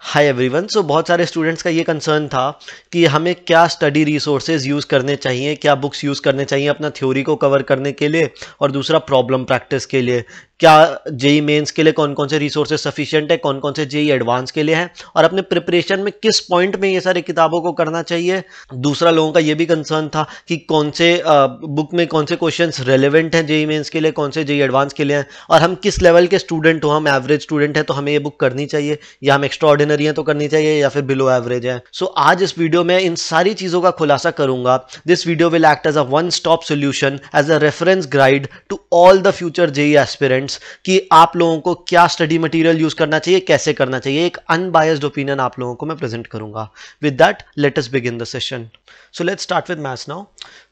Hi everyone. सो बहुत सारे students का ये कंसर्न था कि हमें क्या स्टडी रिसोर्सेज यूज़ करने चाहिए, क्या बुक्स यूज़ करने चाहिए अपना थ्योरी को कवर करने के लिए, और दूसरा प्रॉब्लम प्रैक्टिस के लिए। क्या जेई मेंस के लिए कौन कौन से रिसोर्सेज सफिशिएंट है, कौन कौन से जेई एडवांस के लिए हैं, और अपने प्रिपरेशन में किस पॉइंट में ये सारी किताबों को करना चाहिए। दूसरा, लोगों का ये भी कंसर्न था कि कौन से बुक में कौन से क्वेश्चंस रेलेवेंट हैं जेई मेंस के लिए, कौन से जेई एडवांस के लिए हैं, और हम किस लेवल के स्टूडेंट हो। हम एवरेज स्टूडेंट हैं तो हमें ये बुक करनी चाहिए, या हम एक्स्ट्रा ऑर्डिनरी हैं तो करनी चाहिए, या फिर बिलो एवरेज है। सो आज इस वीडियो में इन सारी चीज़ों का खुलासा करूंगा। This video will act as a one stop solution, as a reference guide to all the future JEE aspirants कि आप लोगों को क्या स्टडी मटेरियल यूज करना चाहिए, कैसे करना चाहिए। एक अनबायस्ड ओपिनियन आप लोगों को मैं प्रेजेंट करूंगा। With that let us begin the session. So let's start with maths now.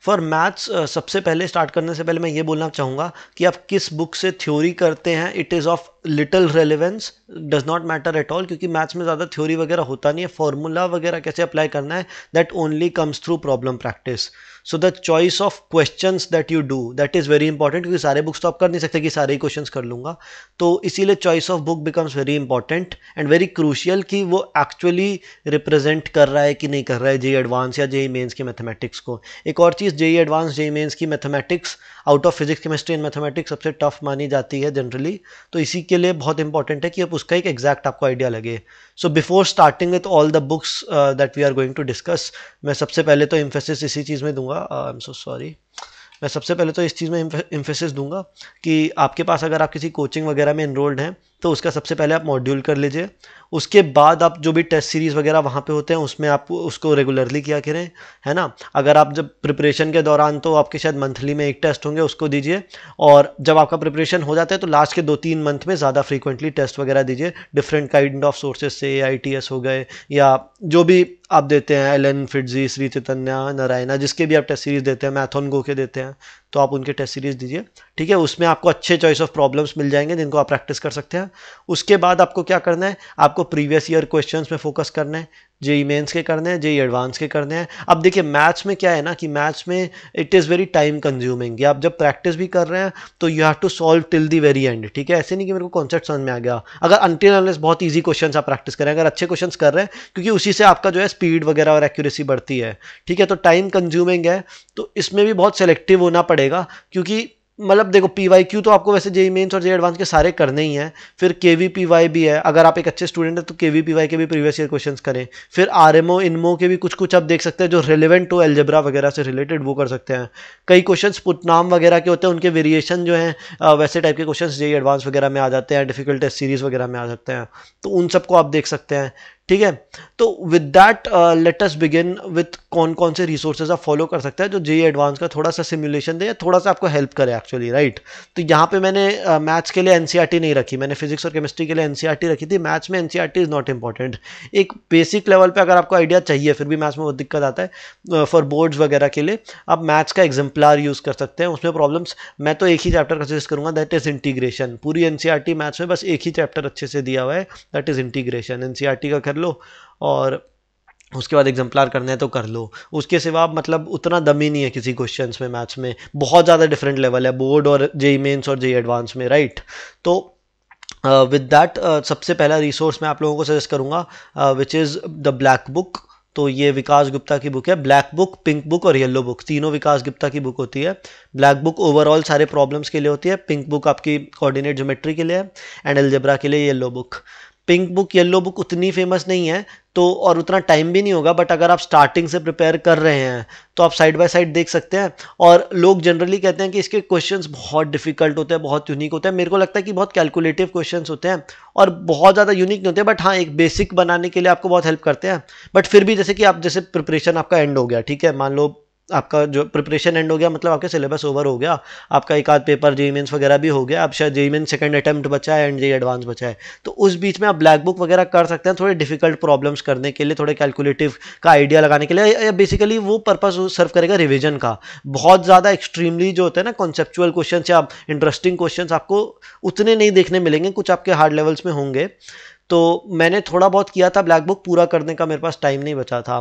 For maths सबसे पहले स्टार्ट करने से पहले मैं ये बोलना चाहूँगा कि आप किस बुक से थ्योरी करते हैं, it is of little relevance, does not matter at all, क्योंकि मैथ्स में ज़्यादा थ्योरी वगैरह होता नहीं है। फॉर्मूला वगैरह कैसे अप्लाई करना है, that only comes through problem practice. So the choice of questions that you do, that is very important, क्योंकि सारे बुक्स तो आप कर नहीं सकते कि सारे ही क्वेश्चंस कर लूँगा। तो इसीलिए choice of book becomes very important and very crucial कि वो एक्चुअली रिप्रेजेंट कर रहा है कि नहीं कर रहा है जेई एडवांस या जेई मेंस की मैथमेटिक्स को। एक और चीज़, जेई एडवांस जेई मेंस की mathematics out of physics chemistry and mathematics सबसे टफ मानी जाती है जनरली, तो इसी के लिए बहुत इंपॉर्टेंट है कि अब उसका एक एग्जैक्ट आपको आइडिया लगे। So before starting with all the books that we are going to discuss, मैं सबसे पहले तो एम्फेसिस इसी चीज़ में दूंगा। I am so sorry. मैं सबसे पहले तो इस चीज़ में एम्फेसिस दूंगा कि आपके पास अगर आप किसी कोचिंग वगैरह में इनरोल्ड हैं तो उसका सबसे पहले आप मॉड्यूल कर लीजिए। उसके बाद आप जो भी टेस्ट सीरीज़ वगैरह वहाँ पे होते हैं उसमें आप उसको रेगुलरली किया करें, है ना। अगर आप जब प्रिपरेशन के दौरान, तो आपके शायद मंथली में एक टेस्ट होंगे, उसको दीजिए। और जब आपका प्रिपरेशन हो जाता है तो लास्ट के 2-3 मंथ में ज़्यादा फ्रीक्वेंटली टेस्ट वगैरह दीजिए डिफरेंट काइंड ऑफ सोर्सेज से, IITS हो गए या जो भी आप देते हैं, एलन फिट्जी, श्री चैतन्य, नारायणा, जिसके भी आप टेस्ट सीरीज देते हैं, मैथन गो के देते हैं, तो आप उनके टेस्ट सीरीज दीजिए। ठीक है, उसमें आपको अच्छे चॉइस ऑफ प्रॉब्लम्स मिल जाएंगे जिनको आप प्रैक्टिस कर सकते हैं। उसके बाद आपको क्या करना है, आपको प्रीवियस ईयर क्वेश्चंस में फोकस करना है। जेई मेंस के करने हैं, जेई एडवांस के करने हैं। अब देखिए मैथ्स में क्या है ना कि मैथ्स में it is very time consuming. आप जब प्रैक्टिस भी कर रहे हैं तो you have to solve till the very end. ठीक है, ऐसे नहीं कि मेरे को कॉन्सेप्ट समझ में आ गया। अगर अनटिल अनलेस बहुत ईजी क्वेश्चंस आप प्रैक्टिस करें, अगर अच्छे क्वेश्चंस कर रहे हैं, क्योंकि उसी से आपका जो है स्पीड वगैरह और एक्यूरेसी बढ़ती है। ठीक है, तो टाइम कंज्यूमिंग है, तो इसमें भी बहुत सेलेक्टिव होना पड़ेगा। क्योंकि मतलब देखो, PYQ तो आपको वैसे जेई मेंस और जेई एडवांस के सारे करने ही हैं। फिर KVPY भी है, अगर आप एक अच्छे स्टूडेंट हैं तो KVPY के भी प्रीवियस ईयर क्वेश्चंस करें। फिर RMO इनमो के भी कुछ कुछ आप देख सकते हैं जो रिलेवेंट हो एल्जेब्रा वगैरह से रिलेटेड, वो कर सकते हैं। कई क्वेश्चंस पुटनाम वगैरह के होते हैं, उनके वेरिएशन जो हैं वैसे टाइप के क्वेश्चंस जेई एडवांस वगैरह में आ जाते हैं, डिफिकल्ट टेस्ट सीरीज वगैरह में आ सकते हैं, तो उन सबको आप देख सकते हैं। ठीक है, तो with that let us begin with कौन कौन से रिसोर्सेज आप फॉलो कर सकते हैं जो जेई एडवांस का थोड़ा सा सिमुलेशन दे, थोड़ा सा आपको हेल्प करे एक्चुअली, राइट। तो यहाँ पे मैंने मैथ्स के लिए एनसीईआरटी नहीं रखी, मैंने फिजिक्स और केमिस्ट्री के लिए एनसीईआरटी रखी थी। मैथ्स में एनसीईआरटी इज नॉट इंपॉर्टेंट। एक बेसिक लेवल पे अगर आपको आइडिया चाहिए, फिर भी मैथ्स में बहुत दिक्कत आता है फॉर बोर्ड्स वगैरह के लिए, आप मैथ्स का एग्जाम्पलार यूज़ कर सकते हैं। उसमें प्रॉब्लम्स, मैं तो एक ही चैप्टर का सजेस्ट करूंगा, दैट इज इंटीग्रेशन। पूरी एनसीईआरटी मैथ्स में बस एक ही चैप्टर अच्छे से दिया हुआ है, दैट इज इंटीग्रेशन। एनसीईआरटी का कर लो और उसके बाद एग्जाम्पलार करना है तो कर लो। उसके सिवा मतलब उतना दम ही नहीं है किसी क्वेश्चंस में। मैथ्स में बहुत ज़्यादा डिफरेंट लेवल है बोर्ड और जेई मेंस और जेई एडवांस में, राइट। तो विद दैट सबसे पहला रिसोर्स मैं आप लोगों को सजेस्ट करूँगा which is the black book. तो ये विकास गुप्ता की बुक है। ब्लैक बुक, पिंक बुक और येलो बुक, तीनों विकास गुप्ता की बुक होती है। ब्लैक बुक ओवरऑल सारे प्रॉब्लम्स के लिए होती है, पिंक बुक आपकी कोऑर्डिनेट ज्योमेट्री के लिए है, एंड अलजेब्रा के लिए yellow book. Pink book yellow book उतनी फेमस नहीं है तो, और उतना टाइम भी नहीं होगा, बट अगर आप स्टार्टिंग से प्रिपेयर कर रहे हैं तो आप साइड बाय साइड देख सकते हैं। और लोग जनरली कहते हैं कि इसके क्वेश्चंस बहुत डिफिकल्ट होते हैं, बहुत यूनिक होते हैं। मेरे को लगता है कि बहुत कैलकुलेटिव क्वेश्चंस होते हैं और बहुत ज़्यादा यूनिक नहीं होते, बट हाँ एक बेसिक बनाने के लिए आपको बहुत हेल्प करते हैं। बट फिर भी जैसे कि आप, जैसे प्रिपरेशन आपका एंड हो गया, ठीक है, मान लो आपका जो प्रिपरेशन एंड हो गया, मतलब आपका सिलेबस ओवर हो गया, आपका एक आध पेपर जेई मेंस वगैरह भी हो गया, अब शायद जेई मेंस सेकंड अटेम्प्ट बचा है एंड जेई एडवांस बचा है, तो उस बीच में आप ब्लैक बुक वगैरह कर सकते हैं थोड़े डिफिकल्ट प्रॉब्लम्स करने के लिए, थोड़े कैलकुलेटिव का आइडिया लगाने के लिए। बेसिकली वो पर्पस सर्व करेगा रिविजन का। बहुत ज़्यादा एक्सट्रीमली जो होता है ना कॉन्सेप्चुअल क्वेश्चन या इंटरेस्टिंग क्वेश्चन आपको उतने नहीं देखने मिलेंगे, कुछ आपके हार्ड लेवल्स में होंगे। तो मैंने थोड़ा बहुत किया था ब्लैक बुक, पूरा करने का मेरे पास टाइम नहीं बचा था।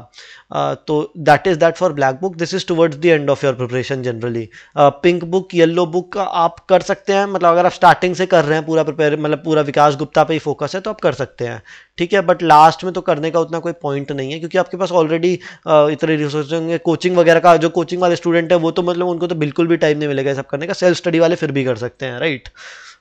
तो that is that for black book. This is towards the end of your preparation generally. Pink book, yellow book आप कर सकते हैं, मतलब अगर आप स्टार्टिंग से कर रहे हैं पूरा प्रिपेयर, मतलब पूरा विकास गुप्ता पे ही फोकस है तो आप कर सकते हैं, ठीक है। बट लास्ट में तो करने का उतना कोई पॉइंट नहीं है, क्योंकि आपके पास ऑलरेडी इतने रिसोर्सेज होंगे। कोचिंग वगैरह का, जो कोचिंग वाले स्टूडेंट है वो तो मतलब उनको तो बिल्कुल भी टाइम नहीं मिलेगा सब करने का। सेल्फ स्टडी वाले फिर भी कर सकते हैं, right.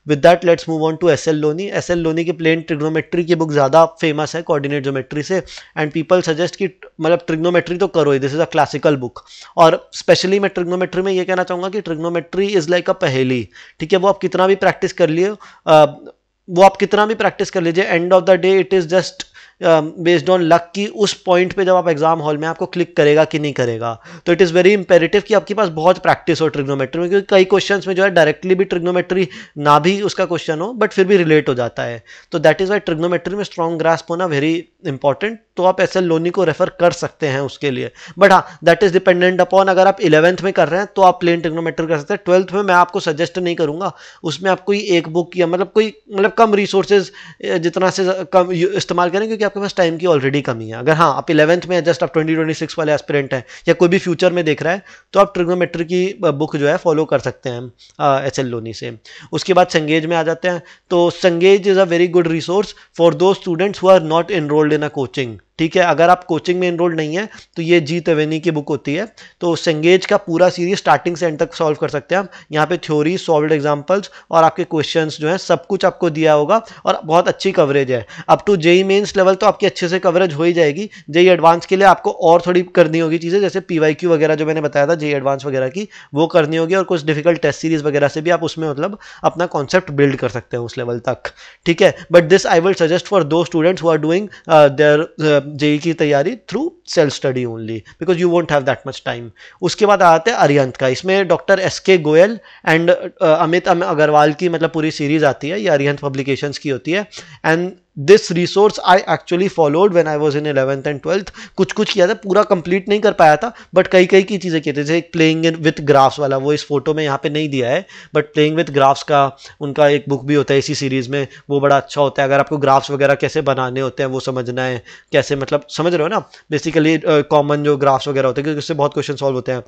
With that let's move on to S L Loney. S L Loney की प्लेन ट्रिग्नोमेट्री की बुक ज़्यादा फेमस है कोऑर्डिनेट ज्योमेट्री से, एंड पीपल सजेस्ट कि मतलब ट्रिग्नोमेट्री तो करो ही, this is a classical book. और स्पेशली मैं ट्रिग्नोमेट्री में ये कहना चाहूँगा कि ट्रिग्नोमेट्री इज़ लाइक अ पहेली, ठीक है। वो आप कितना भी प्रैक्टिस कर लिए, वो आप कितना भी प्रैक्टिस कर लीजिए, end of the day it is just based on luck कि उस पॉइंट पे जब आप एग्जाम हॉल में आपको क्लिक करेगा कि नहीं करेगा। तो इट इज़ वेरी इंपेरेटिव कि आपके पास बहुत प्रैक्टिस हो ट्रिग्नोमेट्री में, क्योंकि कई क्वेश्चंस में जो है डायरेक्टली भी ट्रिग्नोमेट्री ना भी उसका क्वेश्चन हो बट फिर भी रिलेट हो जाता है। तो दैट इज़ वाई ट्रिग्नोमेट्री में स्ट्रॉन्ग ग्रास्प होना वेरी इंपॉर्टेंट। तो आप एस एल लोनी को रेफर कर सकते हैं उसके लिए, बट हाँ दैट इज डिपेंडेंट अपॉन, अगर आप 11th में कर रहे हैं तो आप प्लेन ट्रिग्नोमेट्री कर सकते हैं। 12th में मैं आपको सजेस्ट नहीं करूंगा, उसमें आप कोई एक बुक या मतलब कम रिसोर्सेज जितना से कम इस्तेमाल करें, क्योंकि आपके पास टाइम की ऑलरेडी कमी है। अगर हाँ आप 11th में जस्ट आप 2026 वाले एस्पिरेंट हैं या कोई भी फ्यूचर में देख रहा है तो आप ट्रिग्नोमेट्री की बुक जो है फॉलो कर सकते हैं एस एल लोनी से। उसके बाद संगेज में आ जाते हैं। तो Cengage is a very good resource for those students who are not enrolled in a coaching, ठीक है। अगर आप कोचिंग में एनरोल्ड नहीं है तो ये जी त्रिवेणी की बुक होती है। तो संगेज का पूरा सीरीज स्टार्टिंग से एंड तक सॉल्व कर सकते हैं आप। यहाँ पे थ्योरी, सॉल्व्ड एग्जांपल्स और आपके क्वेश्चंस जो हैं सब कुछ आपको दिया होगा, और बहुत अच्छी कवरेज है। Up to JEE mains level तो आपकी अच्छे से कवरेज हो ही जाएगी। जेई एडवांस के लिए आपको और थोड़ी करनी होगी चीज़ें, जैसे पीवाईक्यू वगैरह जो मैंने बताया था जेई एडवांस वगैरह की, वो करनी होगी, और कुछ डिफिकल्ट टेस्ट सीरीज वगैरह से भी आप उसमें मतलब अपना कॉन्सेप्ट बिल्ड कर सकते हैं उस लेवल तक, ठीक है। But this I will suggest for those students who are doing their JEE की तैयारी through self study only, because you won't have that much time. उसके बाद आते हैं अरिहंत का। इसमें डॉक्टर एस के गोयल एंड अमित अग्रवाल की मतलब पूरी सीरीज आती है, ये अरिहंत पब्लिकेशंस की होती है। And this resource I actually followed when I was in 11th and 12th। कुछ कुछ किया था, पूरा कंप्लीट नहीं कर पाया था, बट कई कई की चीज़ें की थी, जैसे प्लेइंग विथ ग्राफ्स वाला, वो इस फोटो में यहाँ पे नहीं दिया है, बट प्लेइंग विथ ग्राफ्स का उनका एक बुक भी होता है इसी सीरीज में, वो बड़ा अच्छा होता है। अगर आपको ग्राफ्स वगैरह कैसे बनाने होते हैं वो समझना है, कैसे मतलब समझ रहे हो ना, बेसिकली कॉमन जो ग्राफ्स वगैरह होते हैं, क्योंकि उससे बहुत क्वेश्चन सॉल्व होते हैं,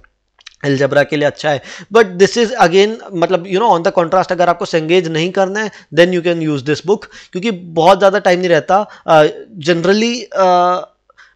अलजबरा के लिए अच्छा है। बट दिस इज अगेन मतलब you know on the contrast, अगर आपको संगेज नहीं करना है then you can use this book, क्योंकि बहुत ज़्यादा टाइम नहीं रहता जनरली।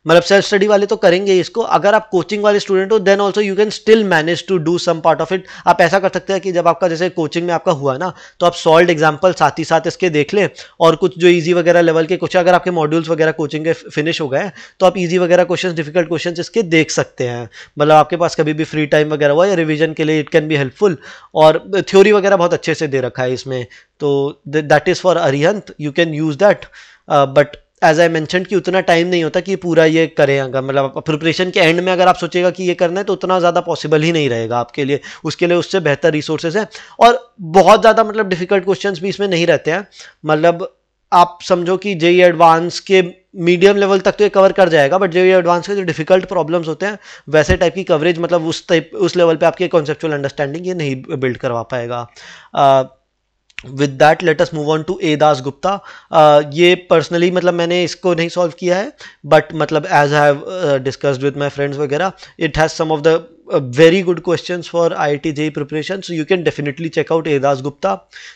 मतलब सेल्फ स्टडी वाले तो करेंगे इसको, अगर आप कोचिंग वाले स्टूडेंट हो then also you can still manage to do some part of it. आप ऐसा कर सकते हैं कि जब आपका जैसे कोचिंग में आपका हुआ ना, तो आप सॉल्व्ड एग्जांपल साथ ही साथ इसके देख लें, और कुछ जो इजी वगैरह लेवल के कुछ, अगर आपके मॉड्यूल्स वगैरह कोचिंग के फिनिश हो गए तो आप इजी वगैरह क्वेश्चन, डिफिकल्ट क्वेश्चन इसके देख सकते हैं। मतलब आपके पास कभी भी फ्री टाइम वगैरह हुआ या रिविजन के लिए इट कैन बी हेल्पफुल, और थ्योरी वगैरह बहुत अच्छे से दे रखा है इसमें। तो that is for Arihant, you can use that. But as I mention कि उतना टाइम नहीं होता कि पूरा ये करें। अगर मतलब प्रिपरेशन के एंड में अगर आप सोचेगा कि ये करना है तो उतना ज़्यादा पॉसिबल ही नहीं रहेगा आपके लिए, उसके लिए उससे बेहतर रिसोर्सेज हैं। और बहुत ज़्यादा मतलब डिफिकल्ट क्वेश्चंस भी इसमें नहीं रहते हैं। मतलब आप समझो कि जेई एडवांस के मीडियम लेवल तक तो ये कवर कर जाएगा, बट जेई एडवांस के जो डिफिकल्ट प्रॉब्लम्स होते हैं वैसे टाइप की कवरेज, मतलब उस लेवल पे आपकी कॉन्सेप्चुअल अंडरस्टैंडिंग ये नहीं बिल्ड करवा पाएगा। With that let us move on to A Das Gupta. ये पर्सनली मतलब मैंने इसको नहीं सॉल्व किया है, बट मतलब as I have discussed with my friends वगैरह, it has some of the very good questions for IIT JEE preparation, so you can definitely check out A Das Gupta.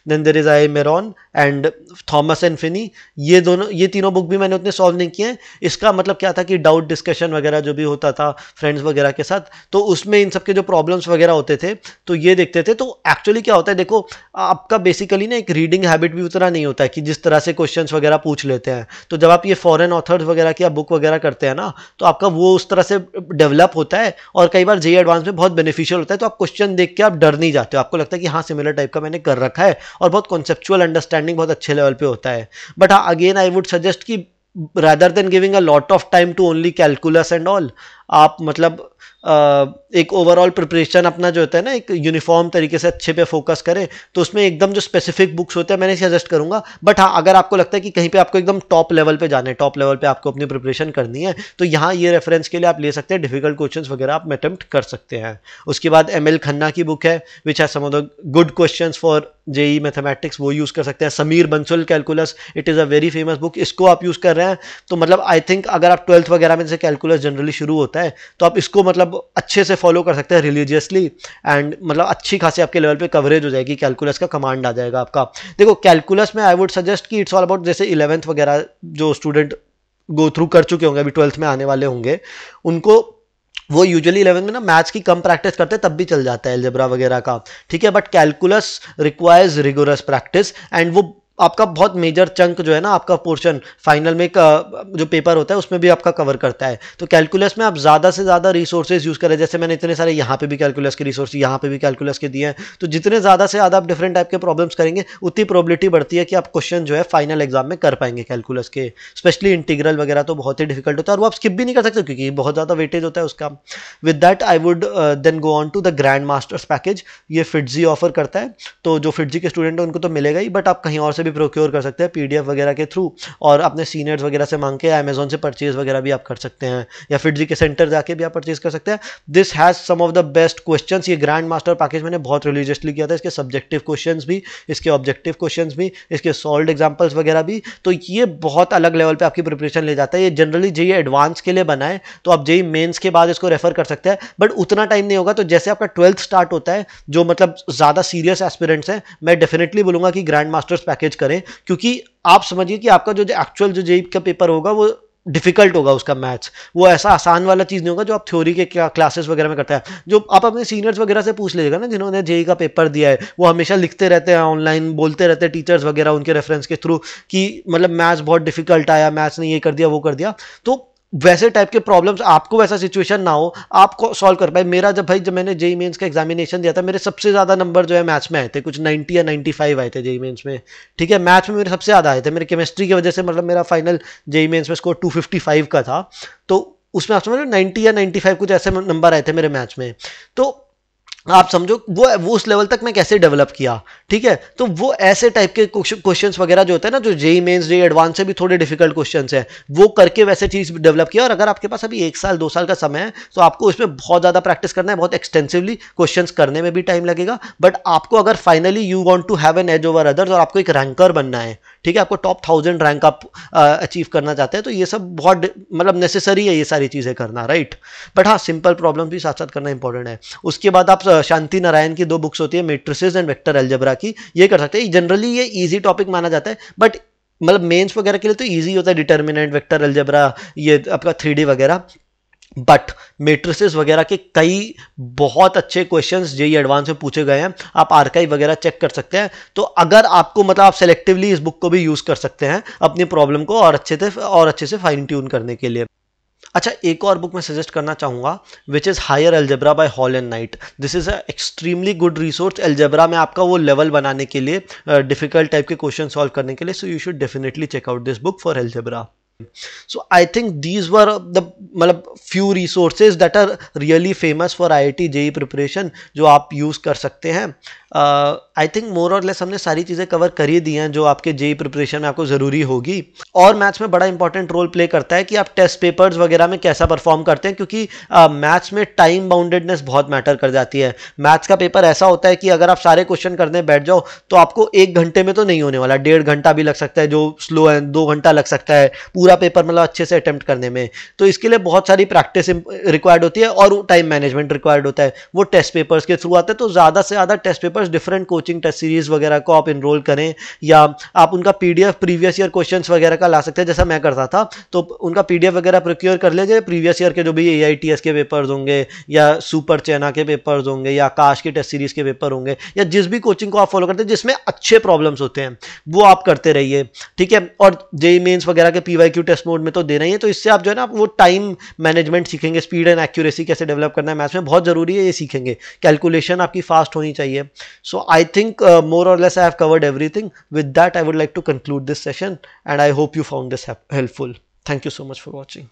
Then there is I Meron and Thomas and Finney. ये तीनों book भी मैंने उतने solve नहीं किए हैं। इसका मतलब क्या था कि डाउट डिस्कशन वगैरह जो भी होता था फ्रेंड्स वगैरह के साथ, तो उसमें इन सब के जो प्रॉब्लम्स वगैरह होते थे तो ये देखते थे। तो एक्चुअली क्या होता है, देखो आपका बेसिकली ना एक रीडिंग हैबिट भी उतना नहीं होता है कि जिस तरह से क्वेश्चंस वगैरह पूछ लेते हैं। तो जब आप ये फॉरेन ऑथर्स वगैरह की आप बुक वगैरह करते हैं ना, तो आपका वो उस तरह से डेवलप होता है, और कई बार जेई एडवांस में बहुत बेनिफिशियल होता है। तो आप क्वेश्चन देख के आप डर नहीं जाते हो, आपको लगता है कि हाँ सिमिलर टाइप का मैंने कर रखा है, और बहुत कॉन्सेप्चुअल अंडरस्टैंडिंग बहुत अच्छे लेवल पे होता है। बट हाँ अगेन आई वुड सजेस्ट कि rather than giving a lot of time to only calculus and all, आप मतलब एक ओवरऑल प्रिपरेशन अपना जो होता है ना एक यूनिफॉर्म तरीके से अच्छे पे फोकस करें, तो उसमें एकदम जो स्पेसिफिक बुक्स होते हैं मैंने सजेस्ट करूंगा। बट हाँ, अगर आपको लगता है कि कहीं पे आपको एकदम टॉप लेवल पे जाना है, टॉप लेवल पे आपको अपनी प्रिपरेशन करनी है, तो यहाँ ये रेफरेंस के लिए आप ले सकते हैं, डिफिकल्ट क्वेश्चंस वगैरह आप अटेम्प्ट कर सकते हैं। उसके बाद एम एल खन्ना की बुक है which has some of the good questions for JEE mathematics, वो यूज कर सकते हैं। Sameer Bansal calculus, it is a very famous book, इसको आप यूज कर रहे हैं तो मतलब आई थिंक अगर आप 12th वगैरह में से कैलकुलस जनरली शुरू होता है तो आप इसको मतलब अच्छे से फॉलो कर सकते हैं रिलीजियसली, एंड मतलब अच्छी खासी आपके लेवल पे कवरेज हो जाएगी, कैलकुलस का कमांड आ जाएगा आपका। देखो कैलकुलस में आई वुड सजेस्ट कि इट्स ऑल अबाउट, जैसे 11th वगैरह जो स्टूडेंट गो थ्रू कर चुके होंगे, अभी 12th में आने वाले होंगे, उनको वो यूजुअली 11 में ना मैथ्स की कम प्रैक्टिस करते हैं तब भी चल जाता है अलजेब्रा वगैरह का, ठीक है। But calculus requires rigorous practice, and वो आपका बहुत मेजर चंक जो है ना आपका पोर्शन फाइनल में जो पेपर होता है उसमें भी आपका कवर करता है। तो कैलकुलस में आप ज़्यादा से ज़्यादा रिसोर्सेज यूज़ करें, जैसे मैंने इतने सारे यहाँ पे भी कैलकुलस के रिसोर्स, यहाँ पे भी कैलकुलस के दिए हैं, तो जितने ज़्यादा से ज़्यादा आप डिफरेंट टाइप के प्रॉब्लम्स करेंगे उतनी प्रोबेबिलिटी बढ़ती है कि आप क्वेश्चन जो है फाइनल एग्जाम में कर पाएंगे कैलकुलस के। स्पेशली इंटीग्रल वगैरह तो बहुत ही डिफिकल्ट होता है और वो आप स्किप भी नहीं कर सकते क्योंकि बहुत ज़्यादा वेटेज होता है उसका। With that I would then go on to the grand masters package, ये फिटजी ऑफर करता है, तो जो फिटजी के स्टूडेंट है उनको तो मिलेगा ही, बट आप कहीं और से भी प्रोक्योर कर सकते हैं पीडीएफ वगैरह के थ्रू, और अपने सीनियर्स वगैरह से मांग के अमेजोन से परचेज वगैरह भी आप कर सकते हैं, या फिटजी के सेंटर जाके भी आप परचेज कर सकते हैं। This has some of the best questions, ये ग्रैंड मास्टर पैकेज मैंने बहुत रिलीजियसली किया था, इसके सब्जेक्टिव क्वेश्चंस भी, इसके ऑब्जेक्टिव क्वेश्चंस भी, इसके सॉल्व्ड एग्जांपल्स वगैरह भी, तो ये बहुत अलग लेवल पे आपकी प्रिपरेशन ले जाता है। ये जनरली जेईई एडवांस के लिए बना है, तो आप जेईई मेंस के बाद इसको रेफर कर सकते हैं, बट उतना टाइम नहीं होगा। तो जैसे आपका 12th स्टार्ट होता है, जो मतलब ज्यादा सीरियस एस्पिरेंट्स हैं, मैं डेफिनेटली बोलूंगा कि ग्रैंड मास्टर्स पैकेज करें, क्योंकि आप समझिए कि आपका जो एक्चुअल जो जेईई का पेपर होगा वो डिफिकल्ट होगा, उसका मैथ्स वो ऐसा आसान वाला चीज नहीं होगा जो आप थ्योरी के क्लासेस वगैरह में करते हैं। जो आप अपने सीनियर्स वगैरह से पूछ लीजिएगा ना जिन्होंने जेईई का पेपर दिया है, वो हमेशा लिखते रहते हैं ऑनलाइन, बोलते रहते हैं टीचर्स वगैरह उनके रेफरेंस के थ्रू कि मतलब मैथ्स बहुत डिफिकल्ट आया, मैथ्स ने ये कर दिया वो कर दिया। तो वैसे टाइप के प्रॉब्लम्स, आपको वैसा सिचुएशन ना हो, आपको सॉल्व कर पाए। मेरा जब मैंने जेईई मेंस का एग्जामिनेशन दिया था, मेरे सबसे ज्यादा नंबर जो है मैथ्स में आए थे, कुछ 90 या 95 आए थे जेईई मेंस में, ठीक है। मैथ्स में मेरे सबसे ज्यादा आए थे, मेरे केमिस्ट्री की वजह से मतलब मेरा फाइनल जेईई मेंस में स्कोर 255 का था, तो उसमें आप समझ लो 90 या 95 कुछ ऐसे नंबर आए थे मेरे मैथ्स में। तो आप समझो वो उस लेवल तक मैं कैसे डेवलप किया, ठीक है। तो वो ऐसे टाइप के क्वेश्चंस वगैरह जो होते हैं ना, जो जेईई मेंस जेईई एडवांस से भी थोड़े डिफिकल्ट क्वेश्चंस हैं, वो करके वैसे चीज डेवलप किया। और अगर आपके पास अभी 1 साल 2 साल का समय है तो आपको इसमें बहुत ज्यादा प्रैक्टिस करना है, बहुत एक्सटेंसिवली क्वेश्चंस करने में भी टाइम लगेगा। बट आपको अगर finally you want to have an edge over others और आपको एक रैंकर बनना है, ठीक है, आपको टॉप 1000 रैंक आप अचीव करना चाहते हैं, तो ये सब बहुत मतलब नेसेसरी है ये सारी चीजें करना, राइट। बट हाँ, सिंपल प्रॉब्लम भी साथ साथ करना इंपॉर्टेंट है। उसके बाद आप शांति नारायण की 2 बुक्स होती है, मैट्रिसेस एंड वेक्टर अलजेब्रा की, ये कर सकते हैं। जनरली ये इजी टॉपिक माना जाता है, बट मतलब मेंस वगैरह के लिए तो इजी होता है, डिटर्मिनेंट, वेक्टर अलजेब्रा, ये आपका 3D वगैरह। बट मैट्रिसेस वगैरह के कई बहुत अच्छे क्वेश्चंस जेईई एडवांस में पूछे गए हैं, आप आर्काइव वगैरह चेक कर सकते हैं। तो अगर आपको मतलब आप सेलेक्टिवली इस बुक को भी यूज कर सकते हैं अपनी प्रॉब्लम को और अच्छे से फाइन ट्यून करने के लिए। अच्छा, एक और बुक मैं सजेस्ट करना चाहूंगा which is higher algebra by Hall and Knight. This is a extremely good resource algebra में आपका वो लेवल बनाने के लिए, डिफिकल्ट टाइप के क्वेश्चन सॉल्व करने के लिए। So you should definitely check out this book for algebra. So I think these were the मतलब few resources that are really famous for IIT JEE preparation जो आप यूज कर सकते हैं। आई थिंक मोर और लेस हमने सारी चीज़ें कवर कर ही दी हैं जो आपके जेईई प्रिपरेशन में आपको ज़रूरी होगी। और मैथ्स में बड़ा इंपॉर्टेंट रोल प्ले करता है कि आप टेस्ट पेपर्स वगैरह में कैसा परफॉर्म करते हैं, क्योंकि मैथ्स में टाइम बाउंडेडनेस बहुत मैटर कर जाती है। मैथ्स का पेपर ऐसा होता है कि अगर आप सारे क्वेश्चन करने बैठ जाओ तो आपको 1 घंटे में तो नहीं होने वाला, 1.5 घंटा भी लग सकता है, जो स्लो है 2 घंटा लग सकता है पूरा पेपर मतलब अच्छे से अटेम्प्ट करने में। तो इसके लिए बहुत सारी प्रैक्टिस रिक्वायर्ड होती है और टाइम मैनेजमेंट रिक्वायर्ड होता है, वो टेस्ट पेपर्स के थ्रू आते हैं। तो ज़्यादा से ज़्यादा test papers, different coaching test series वगैरह को आप इनरोल करें, या आप उनका पीडीएफ प्रीवियस ईयर क्वेश्चंस वगैरह का ला सकते हैं, जैसा मैं करता था। तो उनका पीडीएफ वगैरह प्रोक्योर कर लीजिए, प्रीवियस ईयर के जो भी एआईटीएस के पेपर्स होंगे, या सुपर चैना के पेपर्स होंगे, या आकाश की टेस्ट सीरीज के पेपर होंगे, या जिस भी कोचिंग को आप फॉलो करते हैं जिसमें अच्छे प्रॉब्लम्स होते हैं वो आप करते रहिए, ठीक है। और जेईई मेंस वगैरह के पीवाईक्यू टेस्ट मोड में तो देना ही है, तो इससे आप जो है ना वो टाइम मैनेजमेंट सीखेंगे, स्पीड एंड एक्यूरेसी कैसे डेवलप करना है मैथ्स में बहुत जरूरी है, ये सीखेंगे। कैलकुलेशन आपकी फास्ट होनी चाहिए। So I think more or less I have covered everything. With that, I would like to conclude this session, and I hope you found this helpful. Thank you so much for watching.